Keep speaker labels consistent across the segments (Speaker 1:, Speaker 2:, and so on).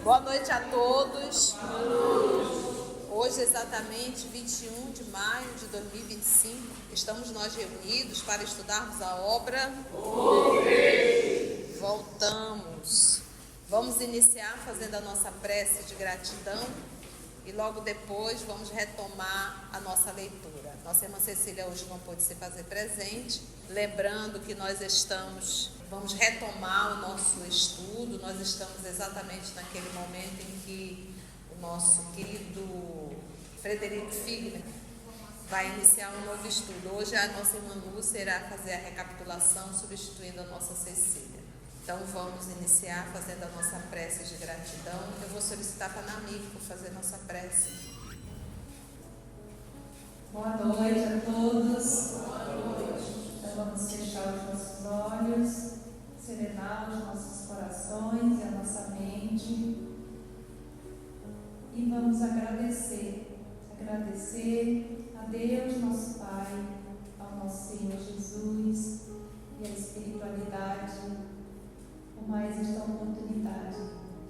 Speaker 1: Boa noite a todos. Hoje, exatamente 21 de maio de 2025, estamos nós reunidos para estudarmos a obra. Voltamos. Vamos iniciar fazendo a nossa prece de gratidão e logo depois vamos retomar a nossa leitura. Nossa irmã Cecília hoje não pôde se fazer presente, lembrando que vamos retomar o nosso estudo. Nós estamos exatamente naquele momento em que o nosso querido Frederico Figner vai iniciar um novo estudo. Hoje a nossa irmã Lúcia irá fazer a recapitulação, substituindo a nossa Cecília. Então vamos iniciar fazendo a nossa prece de gratidão. Eu vou solicitar para a Nami por fazer nossa prece.
Speaker 2: Boa noite a todos. Então vamos fechar os nossos olhos, serenar os nossos corações e a nossa mente. E vamos agradecer a Deus, nosso Pai, ao nosso Senhor Jesus e à espiritualidade, por mais esta oportunidade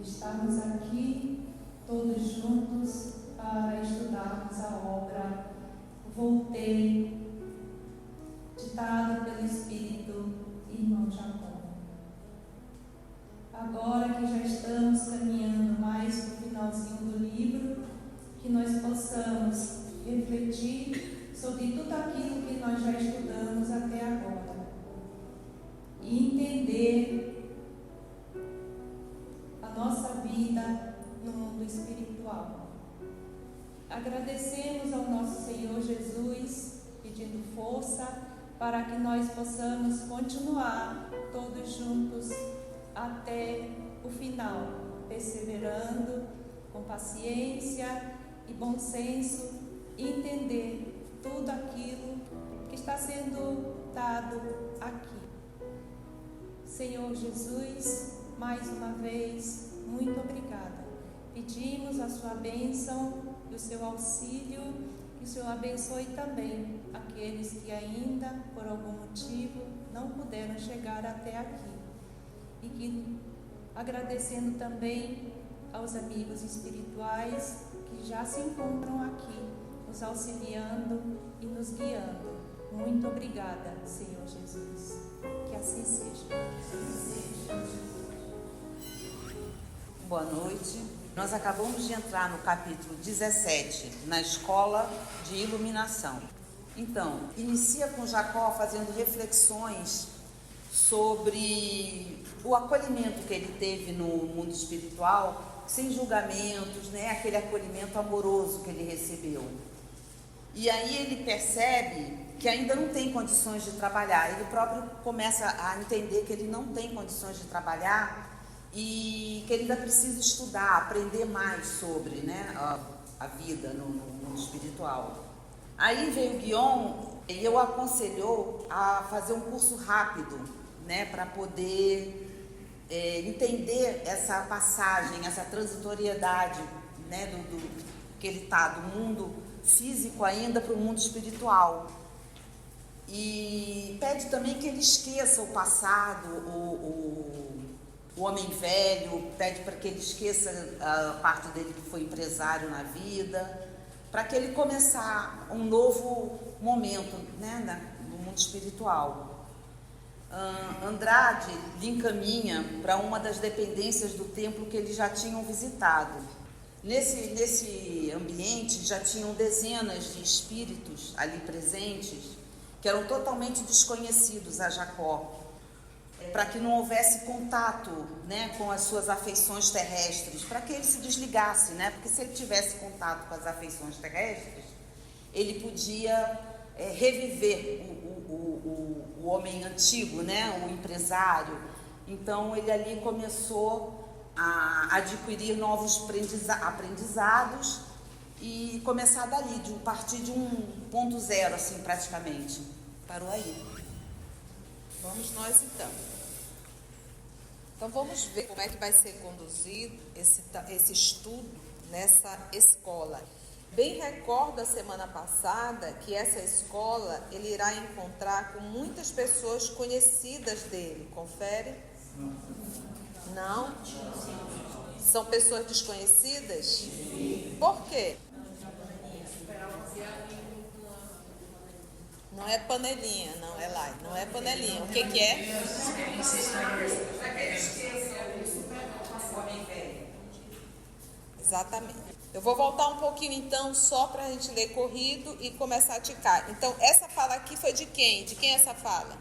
Speaker 2: de estarmos aqui todos juntos para estudarmos a obra Voltei, ditado pelo Espírito Irmão Jacó. Agora que já estamos caminhando mais para o finalzinho do livro, que nós possamos refletir sobre tudo aquilo que nós já estudamos até agora e entender a nossa vida no mundo espiritual. Agradecemos ao nosso Senhor Jesus, pedindo força para que nós possamos continuar todos juntos até o final, perseverando com paciência e bom senso, e entender tudo aquilo que está sendo dado aqui. Senhor Jesus, mais uma vez, muito obrigada. Pedimos a sua bênção e o seu auxílio, que o Senhor abençoe também aqueles que ainda, por algum motivo, não puderam chegar até aqui. E que, agradecendo também aos amigos espirituais que já se encontram aqui, nos auxiliando e nos guiando. Muito obrigada, Senhor Jesus. Que assim seja.
Speaker 3: Boa noite. Nós acabamos de entrar no capítulo 17, na escola de iluminação. Então, inicia com Jacó fazendo reflexões sobre o acolhimento que ele teve no mundo espiritual, sem julgamentos, né? Aquele acolhimento amoroso que ele recebeu. E aí ele percebe que ainda não tem condições de trabalhar. Ele próprio começa a entender que ele não tem condições de trabalhar e que ele ainda precisa estudar, aprender mais sobre, né, a vida no mundo espiritual. Aí veio o Guion e o aconselhou a fazer um curso rápido, né, para poder entender essa passagem, essa transitoriedade, né, do que ele está do mundo físico ainda para o mundo espiritual. E pede também que ele esqueça o passado, o homem velho, pede para que ele esqueça a parte dele que foi empresário na vida, para que ele começar um novo momento, né, no mundo espiritual. Andrade lhe encaminha para uma das dependências do templo que eles já tinham visitado. Nesse ambiente já tinham dezenas de espíritos ali presentes que eram totalmente desconhecidos a Jacó, para que não houvesse contato, né, com as suas afeições terrestres, para que ele se desligasse, né, porque se ele tivesse contato com as afeições terrestres, ele podia reviver o homem antigo, né, o empresário. Então ele ali começou a adquirir novos aprendizados e começar dali, partir de um ponto zero, assim, praticamente. Parou aí.
Speaker 1: Vamos nós então. Então vamos ver como é que vai ser conduzido esse estudo nessa escola. Bem recordo a semana passada que essa escola ele irá encontrar com muitas pessoas conhecidas dele. Confere? Não? São pessoas desconhecidas? Por quê? Não é panelinha, não é lá. Não é panelinha. O que é? Exatamente. Eu vou voltar um pouquinho então, só para a gente ler corrido e começar a ticar. Então, essa fala aqui foi de quem? De quem é essa fala?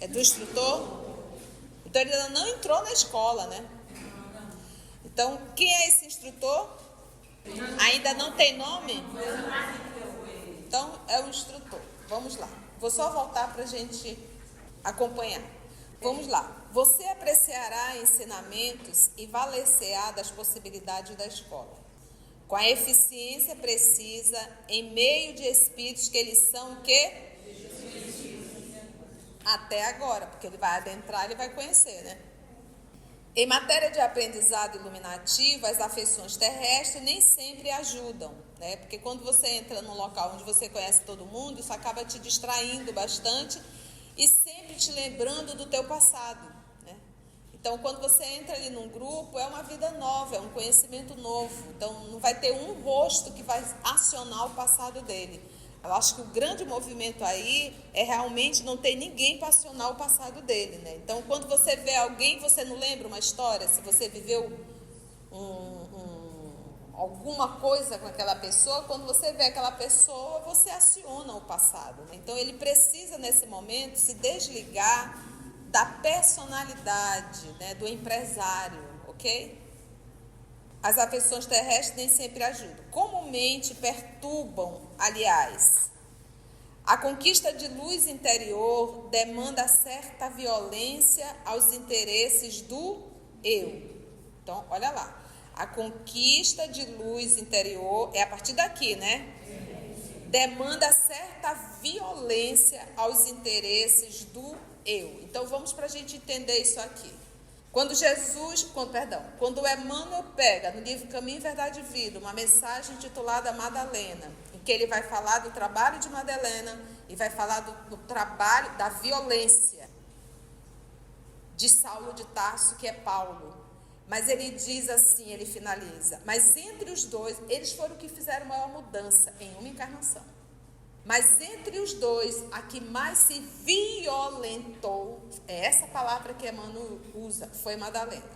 Speaker 1: É do instrutor? Então, ele ainda não entrou na escola, né? Então, quem é esse instrutor? Ainda não tem nome? Então, é o instrutor. Vamos lá. Vou só voltar para a gente acompanhar. Vamos lá. Você apreciará ensinamentos e valer-se-á das possibilidades da escola, com a eficiência precisa, em meio de espíritos que eles são o quê? Até agora, porque ele vai adentrar, ele vai conhecer, né? Em matéria de aprendizado iluminativo, as afeições terrestres nem sempre ajudam, né? Porque quando você entra num local onde você conhece todo mundo, isso acaba te distraindo bastante e sempre te lembrando do teu passado, né? Então, quando você entra ali num grupo, é uma vida nova, é um conhecimento novo. Então, não vai ter um rosto que vai acionar o passado dele. Eu acho que o grande movimento aí é realmente não ter ninguém para acionar o passado dele, né? Então, quando você vê alguém, você não lembra uma história? Se você viveu alguma coisa com aquela pessoa, quando você vê aquela pessoa, você aciona o passado, né? Então, ele precisa, nesse momento, se desligar da personalidade, né, do empresário, ok? As afeições terrestres nem sempre ajudam. Comumente perturbam, aliás. A conquista de luz interior demanda certa violência aos interesses do eu. Então, olha lá. A conquista de luz interior é a partir daqui, né? Demanda certa violência aos interesses do eu. Então, vamos para a gente entender isso aqui. Quando o Emmanuel pega no livro Caminho, Verdade e Vida, uma mensagem intitulada Madalena, em que ele vai falar do trabalho de Madalena e vai falar do trabalho, da violência de Saulo de Tarso, que é Paulo. Mas ele diz assim, ele finaliza, mas entre os dois, eles foram que fizeram maior mudança em uma encarnação. Mas entre os dois, a que mais se violentou, é essa palavra que Emmanuel usa, foi Madalena.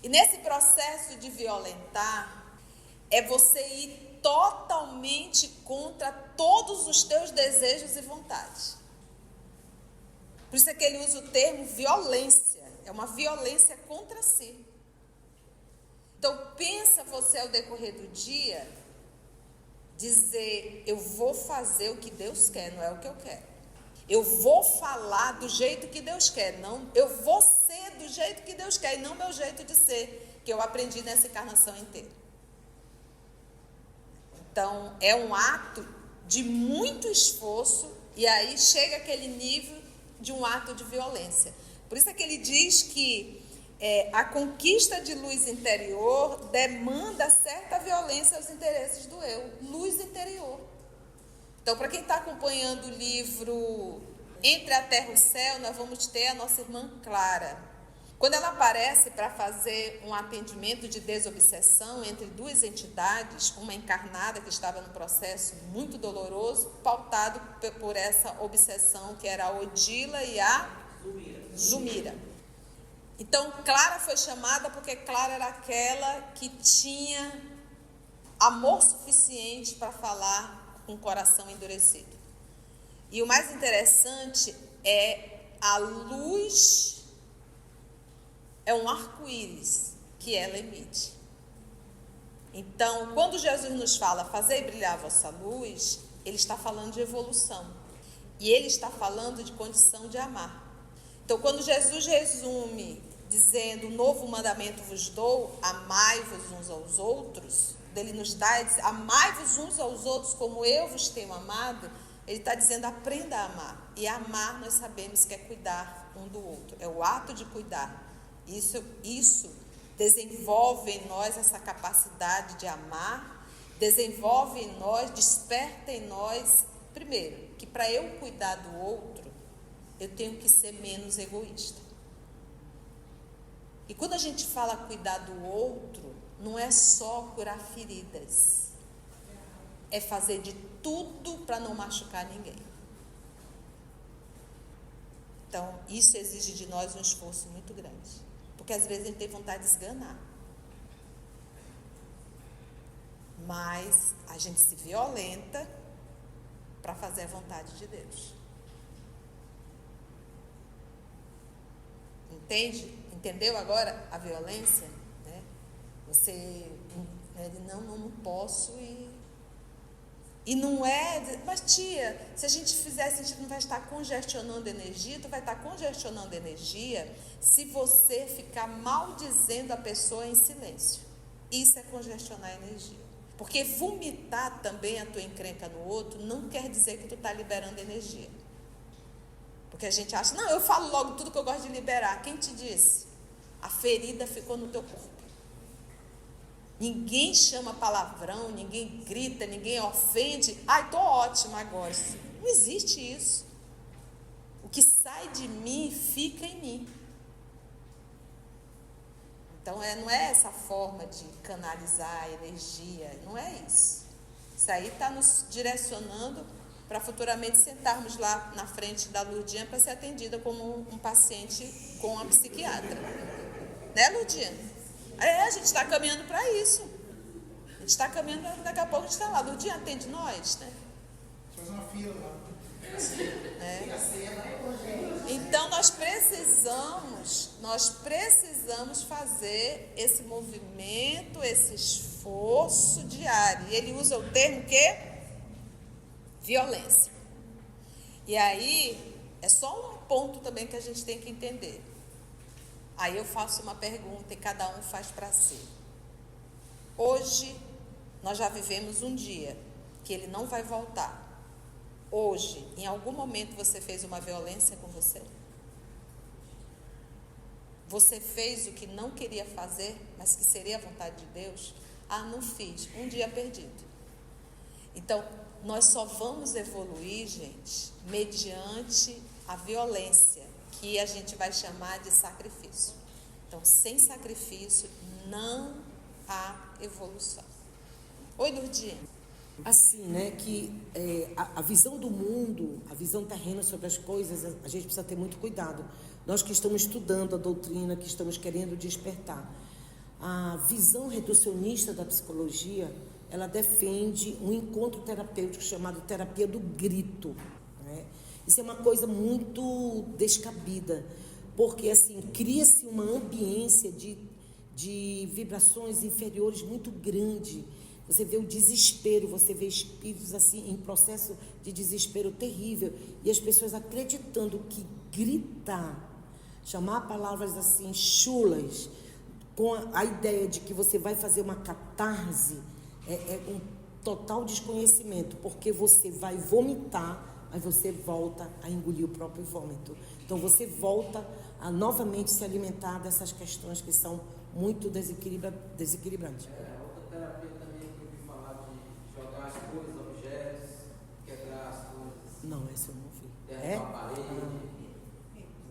Speaker 1: E nesse processo de violentar, é você ir totalmente contra todos os teus desejos e vontades. Por isso é que ele usa o termo violência, é uma violência contra si. Então, pensa você ao decorrer do dia, dizer, eu vou fazer o que Deus quer, não é o que eu quero. Eu vou falar do jeito que Deus quer, não, eu vou ser do jeito que Deus quer, e não meu jeito de ser, que eu aprendi nessa encarnação inteira. Então, é um ato de muito esforço, e aí chega aquele nível de um ato de violência. Por isso é que ele diz que a conquista de luz interior demanda certa violência aos interesses do eu. Luz interior. Então, para quem está acompanhando o livro Entre a Terra e o Céu, nós vamos ter a nossa irmã Clara. Quando ela aparece para fazer um atendimento de desobsessão entre duas entidades, uma encarnada que estava num processo muito doloroso, pautado por essa obsessão que era a Odila e a Zumira. Então, Clara foi chamada porque Clara era aquela que tinha amor suficiente para falar com o coração endurecido. E o mais interessante é a luz, é um arco-íris que ela emite. Então, quando Jesus nos fala, fazei brilhar a vossa luz, ele está falando de evolução. E ele está falando de condição de amar. Então, quando Jesus resume, dizendo, novo mandamento vos dou, amai-vos uns aos outros, ele nos dá, ele diz, amai-vos uns aos outros como eu vos tenho amado, ele está dizendo, aprenda a amar. E amar, nós sabemos que é cuidar um do outro, é o ato de cuidar. Isso desenvolve em nós essa capacidade de amar, desenvolve em nós, desperta em nós, primeiro, que para eu cuidar do outro, eu tenho que ser menos egoísta. E quando a gente fala cuidar do outro, não é só curar feridas. É fazer de tudo para não machucar ninguém. Então, isso exige de nós um esforço muito grande. Porque às vezes a gente tem vontade de esganar. Mas a gente se violenta para fazer a vontade de Deus. Entende? Entendeu agora a violência? Né? Você, não posso e não é, mas tia, se a gente fizesse, a gente não vai estar congestionando energia, tu vai estar congestionando energia se você ficar maldizendo a pessoa em silêncio. Isso é congestionar energia. Porque vomitar também a tua encrenca no outro não quer dizer que tu está liberando energia. Porque a gente acha, não, eu falo logo tudo que eu gosto de liberar. Quem te disse? A ferida ficou no teu corpo. Ninguém chama palavrão, ninguém grita, ninguém ofende. Ai, tô ótima agora. Não existe isso. O que sai de mim, fica em mim. Então, não é essa forma de canalizar a energia, não é isso. Isso aí está nos direcionando para futuramente sentarmos lá na frente da Lurdinha para ser atendida como um paciente com a psiquiatra. Né, Lurdinha? A gente está caminhando para isso. A gente está caminhando, daqui a pouco a gente está lá. Lurdinha atende nós, né?
Speaker 4: Faz uma fila lá.
Speaker 1: Então nós precisamos fazer esse movimento, esse esforço diário. E ele usa o termo que? Violência. E aí, é só um ponto também que a gente tem que entender. Aí eu faço uma pergunta e cada um faz para si. Hoje, nós já vivemos um dia que ele não vai voltar. Hoje, em algum momento você fez uma violência com você? Você fez o que não queria fazer, mas que seria a vontade de Deus? Ah, não fiz. Um dia perdido. Então, nós só vamos evoluir, gente, mediante a violência, que a gente vai chamar de sacrifício. Então, sem sacrifício, não há evolução. Oi, Lurdinha.
Speaker 5: Assim, né, que a visão do mundo, a visão terrena sobre as coisas, a gente precisa ter muito cuidado. Nós que estamos estudando a doutrina, que estamos querendo despertar. A visão reducionista da psicologia, ela defende um encontro terapêutico chamado terapia do grito. Né? Isso é uma coisa muito descabida, porque assim, cria-se uma ambiência de vibrações inferiores muito grande. Você vê o desespero, você vê espíritos assim em processo de desespero terrível e as pessoas acreditando que gritar, chamar palavras assim chulas, com a ideia de que você vai fazer uma catarse, é um total desconhecimento, porque você vai vomitar, mas você volta a engolir o próprio vômito. Então você volta a novamente se alimentar dessas questões que são muito desequilibrantes.
Speaker 6: Outra terapia também que eu ouvi falar de jogar as coisas, objetos, quebrar as coisas.
Speaker 5: Não, essa eu não vi.
Speaker 6: Derrubar a parede.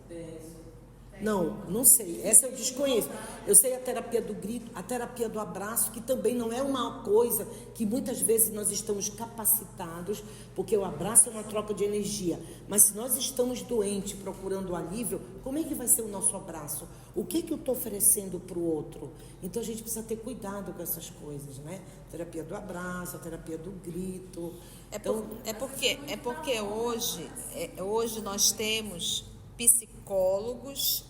Speaker 6: Tem isso.
Speaker 5: Não sei. Essa eu desconheço. Eu sei a terapia do grito, a terapia do abraço, que também não é uma coisa que muitas vezes nós estamos capacitados, porque o abraço é uma troca de energia. Mas se nós estamos doentes, procurando alívio, como é que vai ser o nosso abraço? O que eu estou oferecendo para o outro? Então a gente precisa ter cuidado com essas coisas, né? A terapia do abraço, a terapia do grito.
Speaker 1: É porque hoje nós temos psicólogos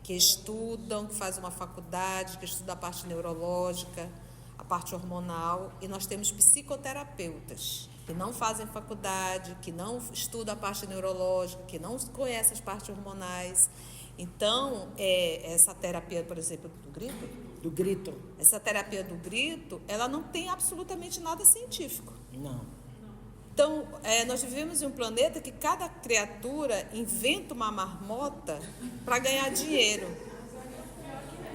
Speaker 1: que estudam, que fazem uma faculdade, que estudam a parte neurológica, a parte hormonal, e nós temos psicoterapeutas que não fazem faculdade, que não estudam a parte neurológica, que não conhecem as partes hormonais. Então, essa terapia, por exemplo,
Speaker 5: Do grito.
Speaker 1: essa terapia do grito, ela não tem absolutamente nada científico.
Speaker 5: Não.
Speaker 1: Então, nós vivemos em um planeta que cada criatura inventa uma marmota para ganhar dinheiro.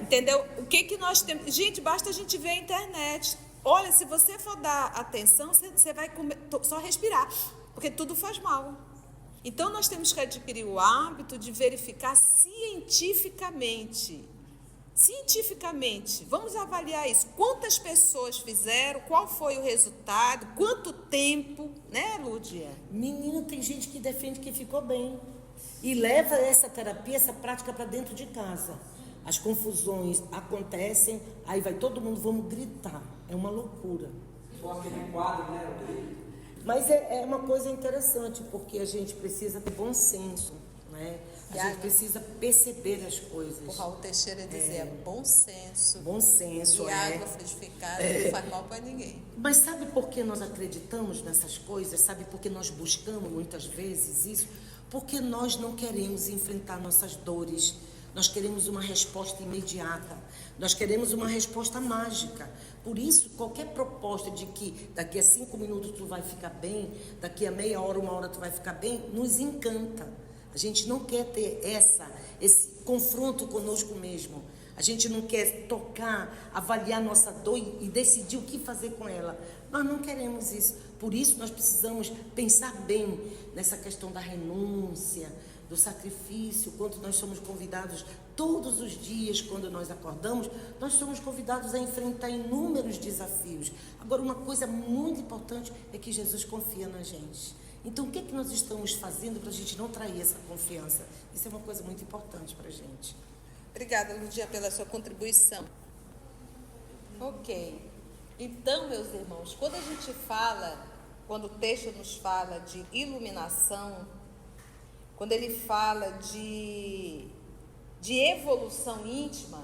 Speaker 1: Entendeu? O que nós temos? Gente, basta a gente ver a internet. Olha, se você for dar atenção, você vai só respirar, porque tudo faz mal. Então, nós temos que adquirir o hábito de verificar cientificamente cientificamente, vamos avaliar isso. Quantas pessoas fizeram? Qual foi o resultado? Quanto tempo? Né, Lúdia?
Speaker 5: Menina, tem gente que defende que ficou bem. E leva essa terapia, essa prática para dentro de casa. As confusões acontecem, aí vai todo mundo, vamos gritar. É uma loucura.
Speaker 6: Igual aquele quadro, né?
Speaker 5: Mas é uma coisa interessante, porque a gente precisa ter bom senso, né? A gente precisa perceber as coisas.
Speaker 1: O Raul Teixeira dizia bom senso.
Speaker 5: Bom senso,
Speaker 1: E água frutificada não faz mal para ninguém.
Speaker 5: Mas sabe por que nós acreditamos nessas coisas? Sabe por que nós buscamos muitas vezes isso? Porque nós não queremos enfrentar nossas dores. Nós queremos uma resposta imediata. Nós queremos uma resposta mágica. Por isso, qualquer proposta de que daqui a 5 minutos tu vai ficar bem, daqui a meia hora, 1 hora tu vai ficar bem, nos encanta. A gente não quer ter esse confronto conosco mesmo. A gente não quer tocar, avaliar nossa dor e decidir o que fazer com ela. Nós não queremos isso. Por isso, nós precisamos pensar bem nessa questão da renúncia, do sacrifício, quando nós somos convidados todos os dias, quando nós acordamos, nós somos convidados a enfrentar inúmeros desafios. Agora, uma coisa muito importante é que Jesus confia na gente. Então, o que é que nós estamos fazendo para a gente não trair essa confiança? Isso é uma coisa muito importante para a gente.
Speaker 1: Obrigada, Ludia, pela sua contribuição. Ok. Então, meus irmãos, quando a gente fala, quando o texto nos fala de iluminação, quando ele fala de evolução íntima,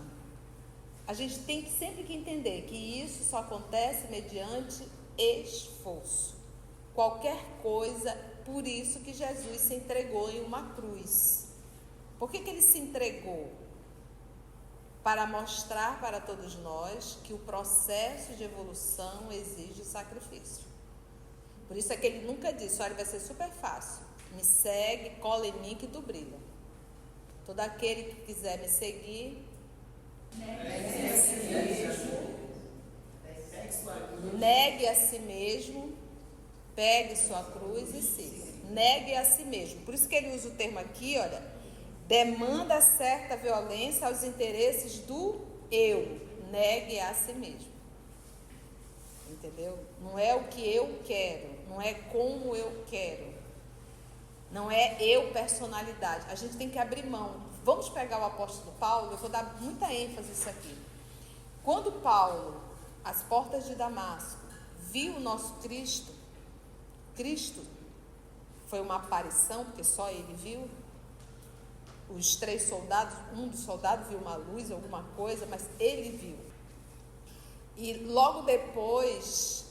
Speaker 1: a gente tem que sempre que entender que isso só acontece mediante esforço. Qualquer coisa, por isso que Jesus se entregou em uma cruz. Por que ele se entregou? Para mostrar para todos nós que o processo de evolução exige sacrifício. Por isso é que ele nunca disse, olha, vai ser super fácil. Me segue, cola em mim que tu brilha. Todo aquele que quiser me seguir, negue a si mesmo, pegue sua cruz e siga. Negue a si mesmo. Por isso que ele usa o termo aqui, olha, demanda certa violência aos interesses do eu. Negue a si mesmo. Entendeu? Não é o que eu quero, não é como eu quero. Não é eu personalidade. A gente tem que abrir mão. Vamos pegar o apóstolo Paulo, eu vou dar muita ênfase nisso aqui. Quando Paulo, às portas de Damasco, viu o nosso Cristo, Cristo foi uma aparição, porque só ele viu. Os 3 soldados, um dos soldados viu uma luz, alguma coisa, mas ele viu. E logo depois,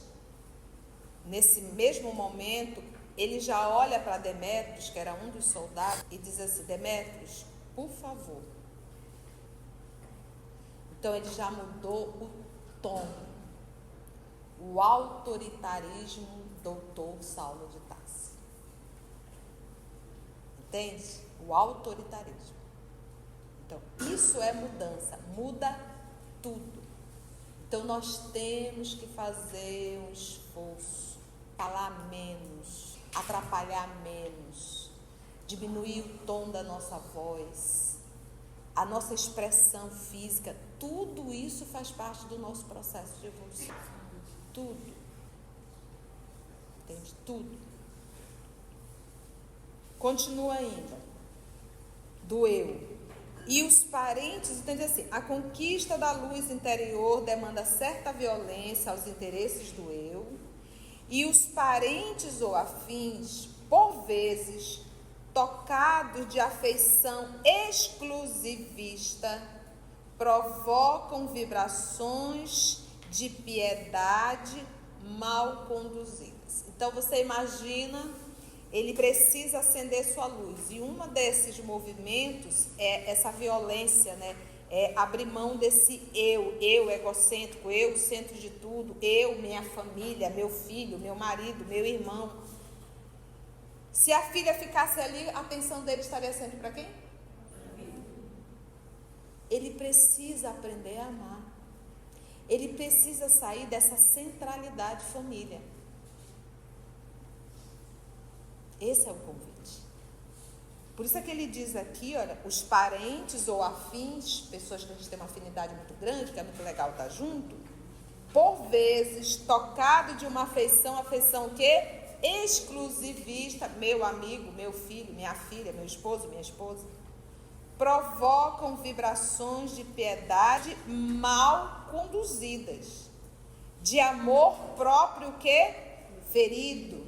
Speaker 1: nesse mesmo momento, ele já olha para Demétrios, que era um dos soldados, e diz assim, Demétrios, por favor. Então ele já mudou o tom. O autoritarismo doutor Saulo de Tarso. Entende? O autoritarismo. Então, isso é mudança. Muda tudo. Então, nós temos que fazer um esforço, falar menos, atrapalhar menos, diminuir o tom da nossa voz, a nossa expressão física. Tudo isso faz parte do nosso processo de evolução. Tudo. Entende? Tudo. Continua ainda. Do eu. E os parentes, entende assim, a conquista da luz interior demanda certa violência aos interesses do eu, e os parentes ou afins, por vezes, tocados de afeição exclusivista, provocam vibrações de piedade mal conduzidas. Então você imagina, ele precisa acender sua luz, e um desses movimentos é essa violência, né? É abrir mão desse eu egocêntrico, eu centro de tudo, eu, minha família, meu filho, meu marido, meu irmão. Se a filha ficasse ali, a atenção dele estaria sempre para quem? Ele precisa aprender a amar. Ele precisa sair dessa centralidade família. Esse é o convite. Por isso é que ele diz aqui, olha, os parentes ou afins, pessoas que a gente tem uma afinidade muito grande, que é muito legal estar junto, por vezes, tocado de uma afeição o quê? Exclusivista, meu amigo, meu filho, minha filha, meu esposo, minha esposa, provocam vibrações de piedade mal conduzidas, de amor próprio que ferido,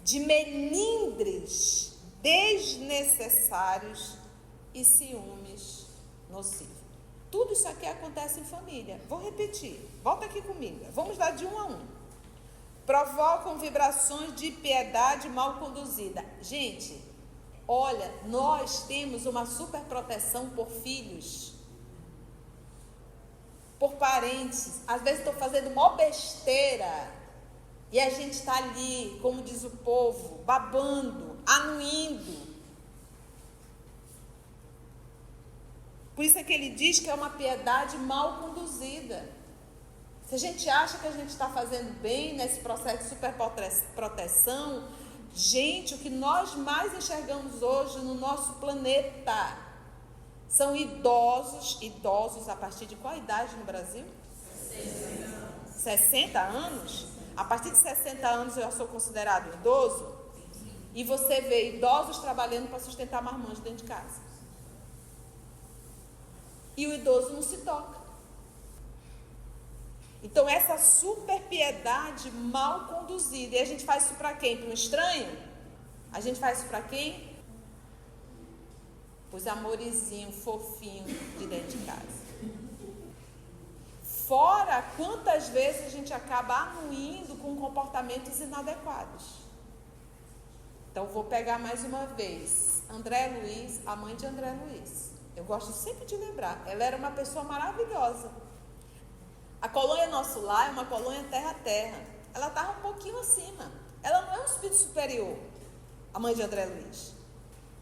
Speaker 1: de melindres desnecessários e ciúmes nocivos. Tudo isso aqui acontece em família. Vou repetir, volta aqui comigo, vamos dar de um a um. Provocam vibrações de piedade mal conduzida. Gente, olha, nós temos uma super proteção por filhos, por parentes. Às vezes estou fazendo uma besteira e a gente está ali, como diz o povo, babando, anuindo. Por isso é que ele diz que é uma piedade mal conduzida. Se a gente acha que a gente está fazendo bem nesse processo de superproteção, gente, o que nós mais enxergamos hoje no nosso planeta são idosos a partir de qual idade no Brasil? 60 anos? A partir de 60 anos eu já sou considerado idoso? E você vê idosos trabalhando para sustentar marmanjos dentro de casa. E o idoso não se toca. Então essa super piedade mal conduzida. E a gente faz isso para quem? Para um estranho? A gente faz isso para quem? Os amorizinhos, fofinhos de dentro de casa. Fora quantas vezes a gente acaba anuindo com comportamentos inadequados. Então vou pegar mais uma vez. André Luiz, a mãe de André Luiz. Eu gosto sempre de lembrar. Ela era uma pessoa maravilhosa. A colônia Nosso Lar é uma colônia terra a terra. Ela estava um pouquinho acima. Ela não é um espírito superior, a mãe de André Luiz.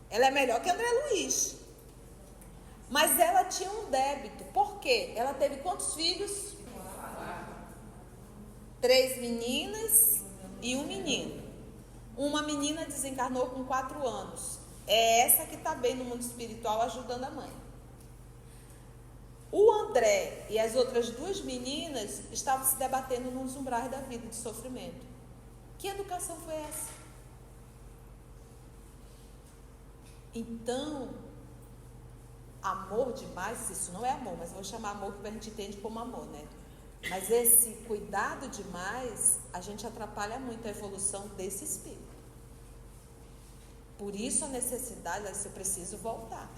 Speaker 1: Ela é melhor que André Luiz. Mas ela tinha um débito. Por quê? Ela teve quantos filhos? 3 meninas e um menino. Uma menina desencarnou com 4 anos. É essa que está bem no mundo espiritual ajudando a mãe. O André e as outras 2 meninas estavam se debatendo nos umbrais da vida de sofrimento. Que educação foi essa? Então, amor demais, isso não é amor, mas eu vou chamar amor que a gente entende como amor, né? Mas esse cuidado demais, a gente atrapalha muito a evolução desse espírito. Por isso a necessidade, eu preciso voltar.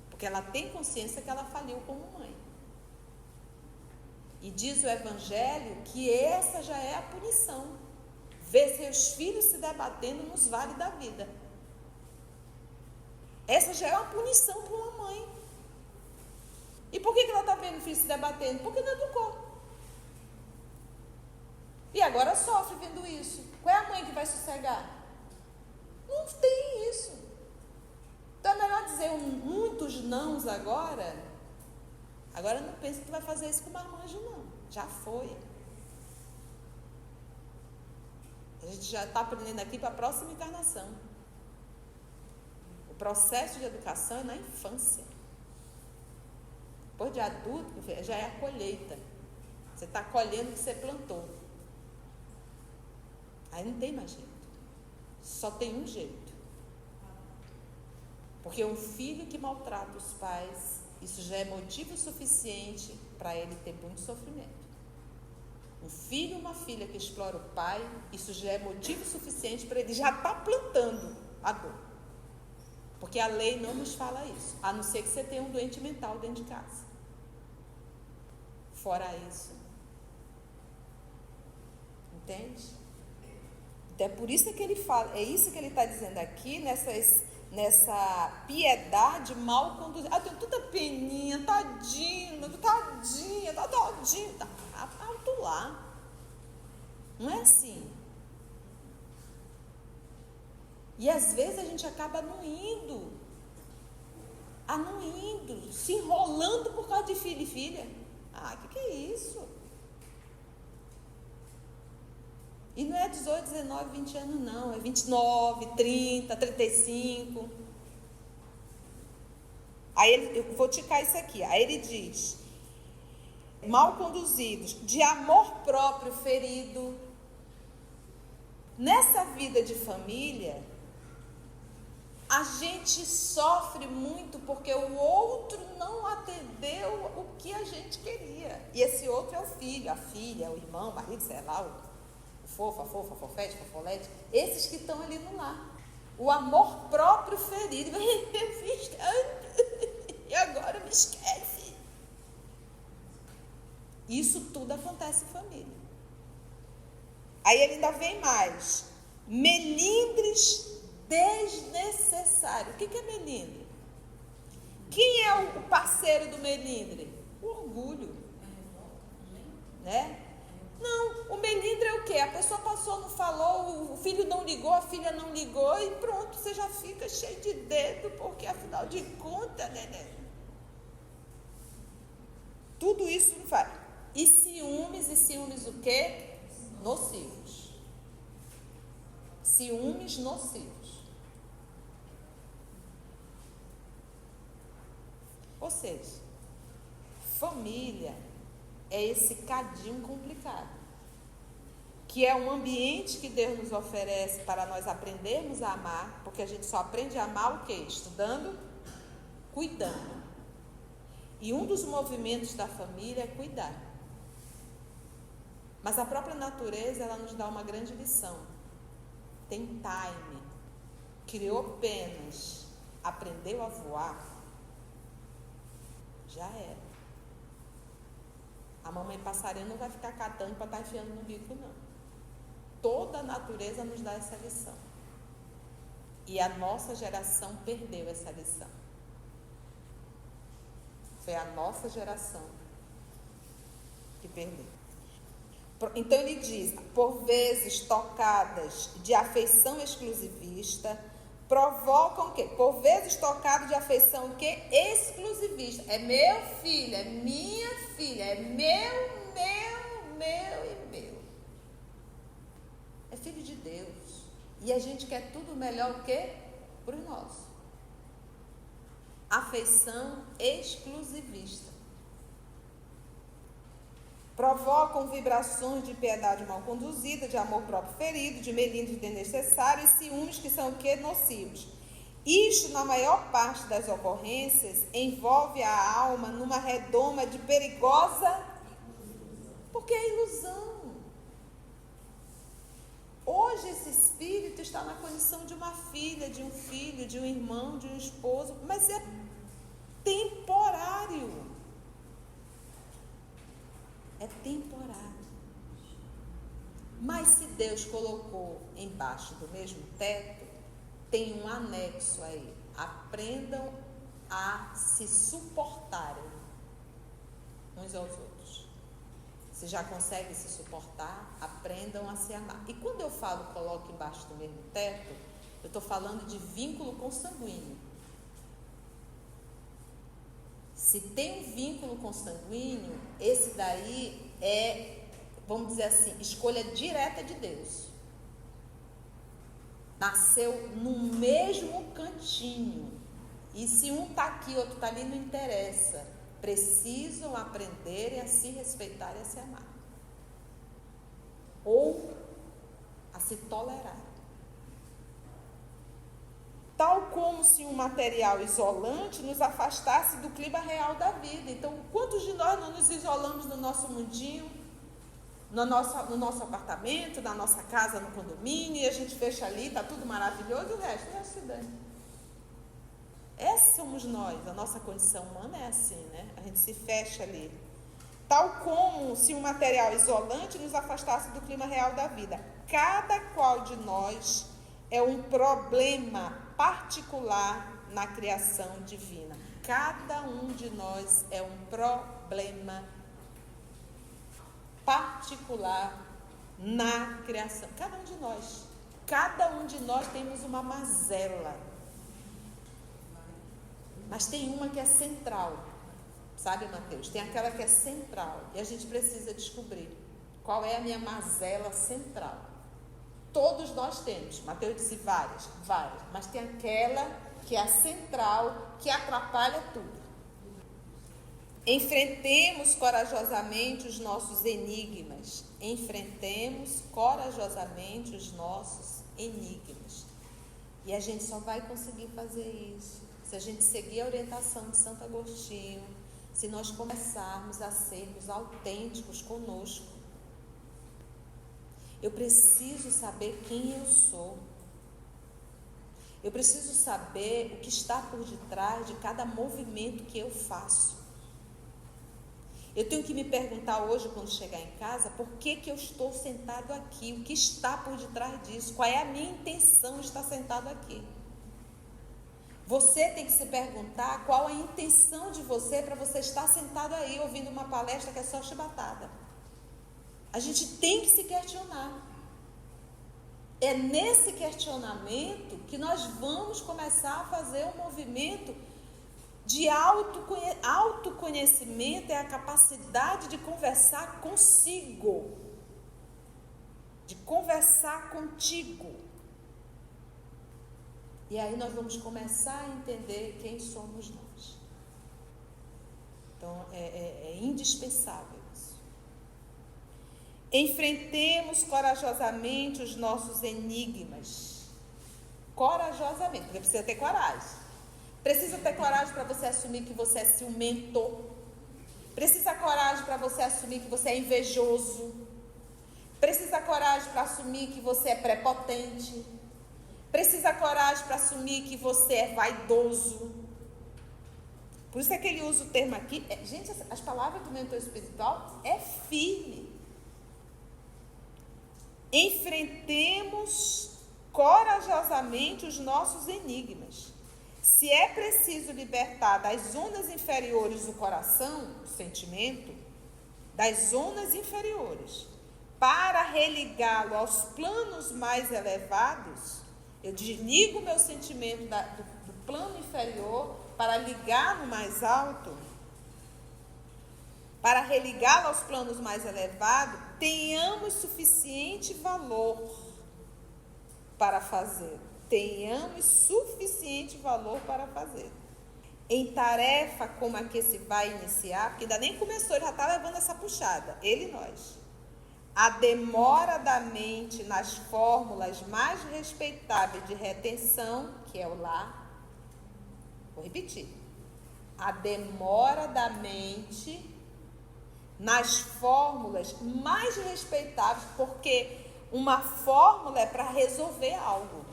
Speaker 1: Porque ela tem consciência que ela faliu como mãe. E diz o Evangelho que essa já é a punição. Ver seus filhos se debatendo nos vales da vida. Essa já é uma punição para uma mãe. E por que ela está vendo o filho se debatendo? Porque não educou. E agora sofre vendo isso. Qual é a mãe que vai sossegar? Não tem isso. Então é melhor dizer muitos nãos agora. Agora não pensa que tu vai fazer isso com o marmanjo, não. Já foi. A gente já está aprendendo aqui para a próxima encarnação. O processo de educação é na infância. Depois de adulto, já é a colheita. Você está colhendo o que você plantou. Aí não tem mais jeito. Só tem um jeito. Porque um filho que maltrata os pais, isso já é motivo suficiente para ele ter muito sofrimento. Um filho ou uma filha que explora o pai, isso já é motivo suficiente para ele já estar plantando a dor. Porque a lei não nos fala isso, a não ser que você tenha um doente mental dentro de casa. Fora isso. Entende? Então é por isso que ele fala, é isso que ele está dizendo aqui, nessa piedade mal conduzida. Tem tanta peninha, tadinho, tadinha, tá todinho. Tá alto lá. Não é assim. E às vezes a gente acaba anuindo, se enrolando por causa de filho e filha. Que é isso? E não é 18, 19, 20 anos não, é 29, 30, 35. Aí eu vou ticar isso aqui. Aí ele diz: mal conduzidos, de amor próprio ferido. Nessa vida de família, a gente sofre muito porque o outro não atendeu o que a gente queria. E esse outro é o filho, a filha, o irmão, o marido, sei lá, o fofo, a fofa, a fofete, a fofolete. Esses que estão ali no lar. O amor próprio ferido. Eu fiz tanto e agora me esquece. Isso tudo acontece em família. Aí ele ainda vem mais. Melindres desnecessários. O que é melindre? Quem é o parceiro do melindre? O orgulho. Né? Não, o melindre é o quê? A pessoa passou, não falou, o filho não ligou, a filha não ligou e pronto, você já fica cheio de dedo, porque afinal de contas, né? Tudo isso não faz. E ciúmes o quê? Nocivos. Ciúmes nocivos. Ou seja, família é esse cadinho complicado, que é um ambiente que Deus nos oferece para nós aprendermos a amar, porque a gente só aprende a amar o quê? Estudando, cuidando. E um dos movimentos da família é cuidar. Mas a própria natureza, ela nos dá uma grande lição. Tem time, criou penas, aprendeu a voar, já era. A mamãe passarinho não vai ficar catando para estar enfiando no bico, não. Toda a natureza nos dá essa lição. E a nossa geração perdeu essa lição. Foi a nossa geração que perdeu. Então ele diz, por vezes tocadas de afeição exclusivista, provocam o quê? Por vezes tocadas de afeição o quê? Exclusivista. É meu filho, é minha filha, é meu e meu. É filho de Deus. E a gente quer tudo melhor o quê? Para o nosso. Afeição exclusivista. Provocam vibrações de piedade mal conduzida, de amor próprio ferido, de melindres desnecessários e ciúmes que são o quê? Nocivos. Isto, na maior parte das ocorrências, envolve a alma numa redoma de perigosa, porque é ilusão. Hoje esse espírito está na condição de uma filha, de um filho, de um irmão, de um esposo, mas é temporário. É temporário. Mas se Deus colocou embaixo do mesmo teto, tem um anexo aí. Aprendam a se suportarem uns aos outros. Se já conseguem se suportar, aprendam a se amar. E quando eu falo coloque embaixo do mesmo teto, eu estou falando de vínculo consanguíneo. Se tem um vínculo consanguíneo, esse daí é, vamos dizer assim, escolha direta de Deus. Nasceu no mesmo cantinho. E se um está aqui, outro está ali, não interessa. Precisam aprender a se respeitar e a se amar. Ou a se tolerar. Tal como se um material isolante nos afastasse do clima real da vida. Então, quantos de nós não nos isolamos no nosso mundinho, no nosso apartamento, na nossa casa, no condomínio, e a gente fecha ali, está tudo maravilhoso, e o resto se dane. Esses somos nós, a nossa condição humana é assim, né? A gente se fecha ali. Tal como se um material isolante nos afastasse do clima real da vida. Cada qual de nós é um problema particular na criação divina. Cada um de nós é um problema particular na criação. Cada um de nós. Cada um de nós temos uma mazela. Mas tem uma que é central. Sabe, Mateus? Tem aquela que é central. E a gente precisa descobrir qual é a minha mazela central. Todos nós temos. Mateus disse várias, mas tem aquela que é a central, que atrapalha tudo. Enfrentemos corajosamente os nossos enigmas. Enfrentemos corajosamente os nossos enigmas. E a gente só vai conseguir fazer isso se a gente seguir a orientação de Santo Agostinho, se nós começarmos a sermos autênticos conosco. Eu preciso saber quem eu sou. Eu preciso saber o que está por detrás de cada movimento que eu faço. Eu tenho que me perguntar hoje, quando chegar em casa, por que eu estou sentado aqui? O que está por detrás disso? Qual é a minha intenção de estar sentado aqui? Você tem que se perguntar qual a intenção de você para você estar sentado aí ouvindo uma palestra que é só chibatada. A gente tem que se questionar. É nesse questionamento que nós vamos começar a fazer um movimento de autoconhecimento. É a capacidade de conversar consigo, de conversar contigo. E aí nós vamos começar a entender quem somos nós. Então, é indispensável isso. Enfrentemos corajosamente os nossos enigmas. Corajosamente, porque precisa ter coragem. Precisa ter coragem para você assumir que você é ciumento. Precisa coragem para você assumir que você é invejoso. Precisa coragem para assumir que você é prepotente. Precisa coragem para assumir que você é vaidoso. Por isso é que ele usa o termo aqui. Gente, as palavras do mentor espiritual é firme. Enfrentemos corajosamente os nossos enigmas. Se é preciso libertar das ondas inferiores do coração, do sentimento, das ondas inferiores, para religá-lo aos planos mais elevados, eu desligo o meu sentimento do plano inferior para ligar no mais alto, para religá-lo aos planos mais elevados, tenhamos suficiente valor para fazer. Tenhamos suficiente valor para fazer. Em tarefa como a que se vai iniciar, porque ainda nem começou, ele já está levando essa puxada, ele e nós. A demora da mente nas fórmulas mais respeitáveis de retenção, que é o lá. Vou repetir. A demora da mente nas fórmulas mais respeitáveis, porque uma fórmula é para resolver algo.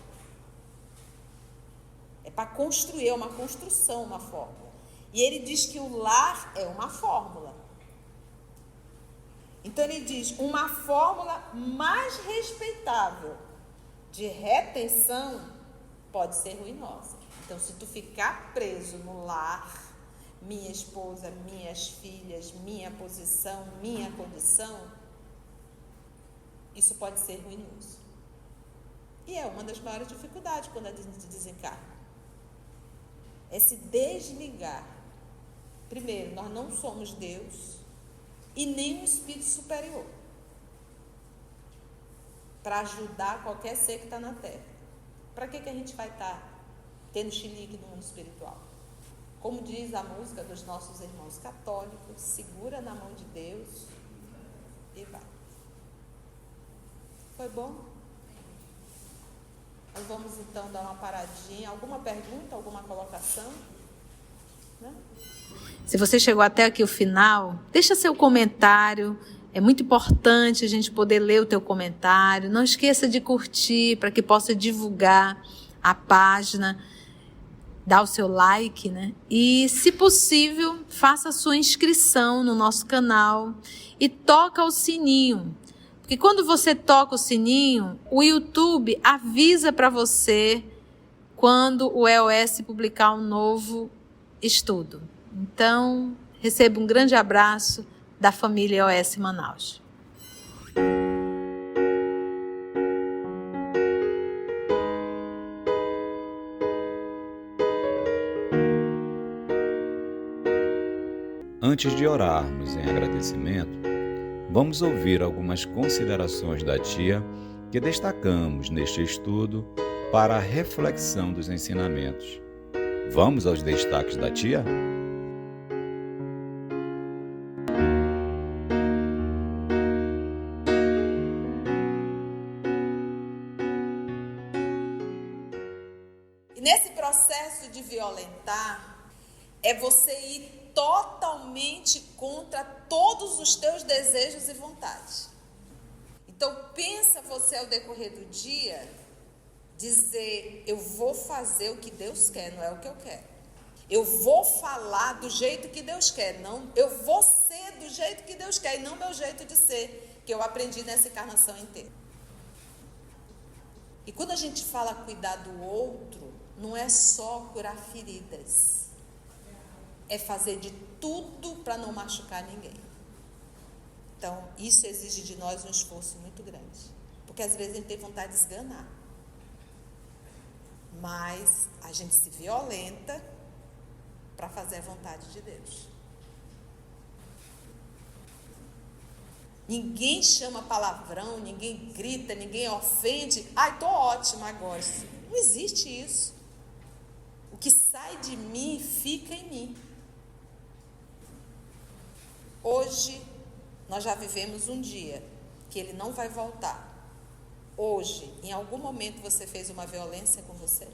Speaker 1: É para construir, é uma construção, uma fórmula. E ele diz que o lar é uma fórmula. Então ele diz, uma fórmula mais respeitável de retenção pode ser ruinosa. Então, se tu ficar preso no lar, minha esposa, minhas filhas, minha posição, minha condição, isso pode ser ruinoso. E é uma das maiores dificuldades quando a gente desencarna. É se desligar. Primeiro, nós não somos Deus e nem um espírito superior para ajudar qualquer ser que está na Terra. Para que a gente vai estar tendo chilique no mundo espiritual? Como diz a música dos nossos irmãos católicos, segura na mão de Deus e vai. Foi bom? Nós vamos então dar uma paradinha. Alguma pergunta, alguma colocação? Não? Se você chegou até aqui o final, deixa seu comentário. É muito importante a gente poder ler o teu comentário. Não esqueça de curtir para que possa divulgar a página. Dá o seu like, né? E, se possível, faça a sua inscrição no nosso canal e toca o sininho. Porque quando você toca o sininho, o YouTube avisa para você quando o EOS publicar um novo estudo. Então, receba um grande abraço da família EOS Manaus.
Speaker 7: Antes de orarmos em agradecimento, vamos ouvir algumas considerações da tia que destacamos neste estudo para a reflexão dos ensinamentos. Vamos aos destaques da tia?
Speaker 1: E nesse processo de violentar, é você ir totalmente contra todos os teus desejos e vontades. Então, pensa você ao decorrer do dia, dizer, eu vou fazer o que Deus quer, não é o que eu quero. Eu vou falar do jeito que Deus quer, não, eu vou ser do jeito que Deus quer e não meu jeito de ser, que eu aprendi nessa encarnação inteira. E quando a gente fala cuidar do outro, não é só curar feridas, é fazer de tudo para não machucar ninguém. Então, isso exige de nós um esforço muito grande, porque às vezes a gente tem vontade de esganar, mas a gente se violenta para fazer a vontade de Deus. Ninguém chama palavrão, ninguém grita, ninguém ofende. Ai, tô ótima agora. Não existe isso. O que sai de mim, fica em mim. Hoje, nós já vivemos um dia que ele não vai voltar. Hoje, em algum momento você fez uma violência com você?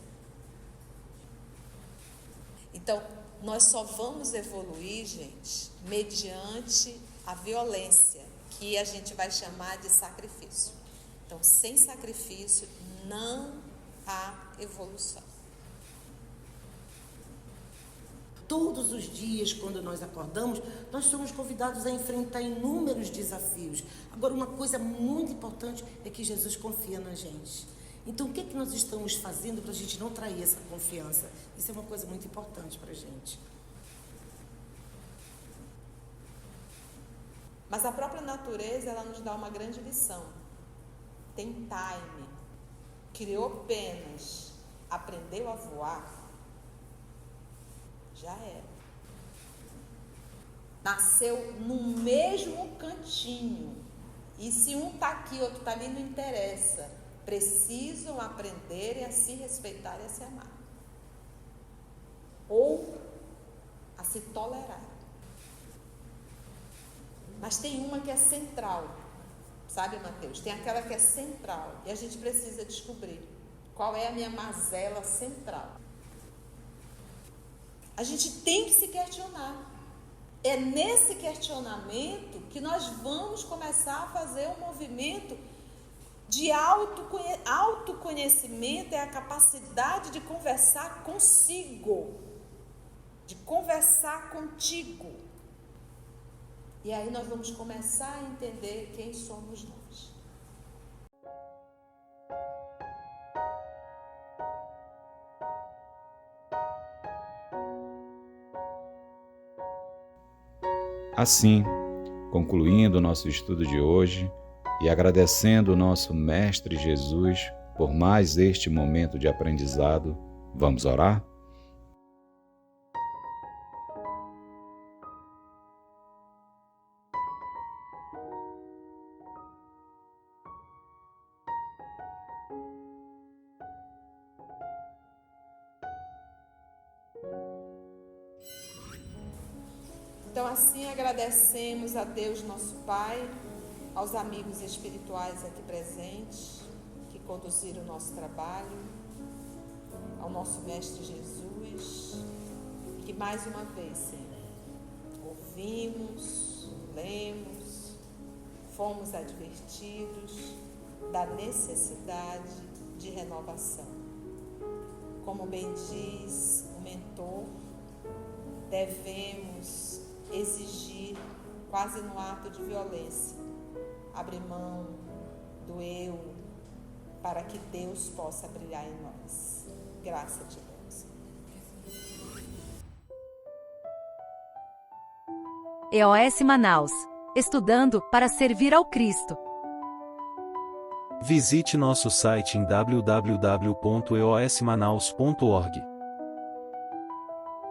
Speaker 1: Então, nós só vamos evoluir, gente, mediante a violência, que a gente vai chamar de sacrifício. Então, sem sacrifício, não há evolução.
Speaker 5: Todos os dias, quando nós acordamos, nós somos convidados a enfrentar inúmeros desafios. Agora, uma coisa muito importante é que Jesus confia na gente. Então, o que é que nós estamos fazendo para a gente não trair essa confiança? Isso é uma coisa muito importante para a gente.
Speaker 1: Mas a própria natureza, ela nos dá uma grande lição. Tem time. Criou penas, aprendeu a voar, já era. Nasceu no mesmo cantinho. E se um está aqui, outro está ali, não interessa. Precisam aprender a se respeitar e a se amar. Ou a se tolerar. Mas tem uma que é central. Sabe, Mateus? Tem aquela que é central. E a gente precisa descobrir qual é a minha mazela central. A gente tem que se questionar. É nesse questionamento que nós vamos começar a fazer um movimento de autoconhecimento, é a capacidade de conversar consigo, de conversar contigo. E aí nós vamos começar a entender quem somos nós.
Speaker 7: Assim, concluindo o nosso estudo de hoje e agradecendo o nosso Mestre Jesus por mais este momento de aprendizado, vamos orar?
Speaker 1: Então, assim, agradecemos a Deus, nosso Pai, aos amigos espirituais aqui presentes, que conduziram o nosso trabalho, ao nosso Mestre Jesus, que mais uma vez, Senhor, ouvimos, lemos, fomos advertidos da necessidade de renovação. Como bem diz o mentor, devemos exigir, quase no ato de violência, abrir mão do eu, para que Deus possa brilhar em nós. Graça de Deus.
Speaker 8: EOS Manaus. Estudando para servir ao Cristo.
Speaker 9: Visite nosso site em www.eosmanaus.org.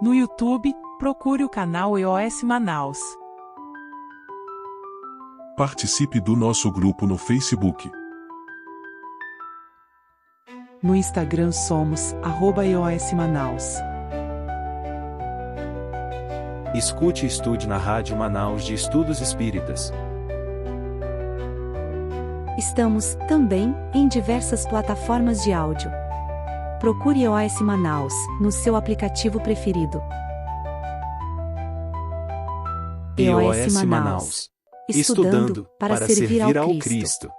Speaker 10: No YouTube, procure o canal EOS Manaus.
Speaker 11: Participe do nosso grupo no Facebook.
Speaker 10: No Instagram somos @EOSManaus.
Speaker 9: Escute e estude na Rádio Manaus de Estudos Espíritas.
Speaker 8: Estamos, também, em diversas plataformas de áudio. Procure EOS Manaus, no seu aplicativo preferido.
Speaker 9: EOS Manaus. Estudando para servir ao Cristo.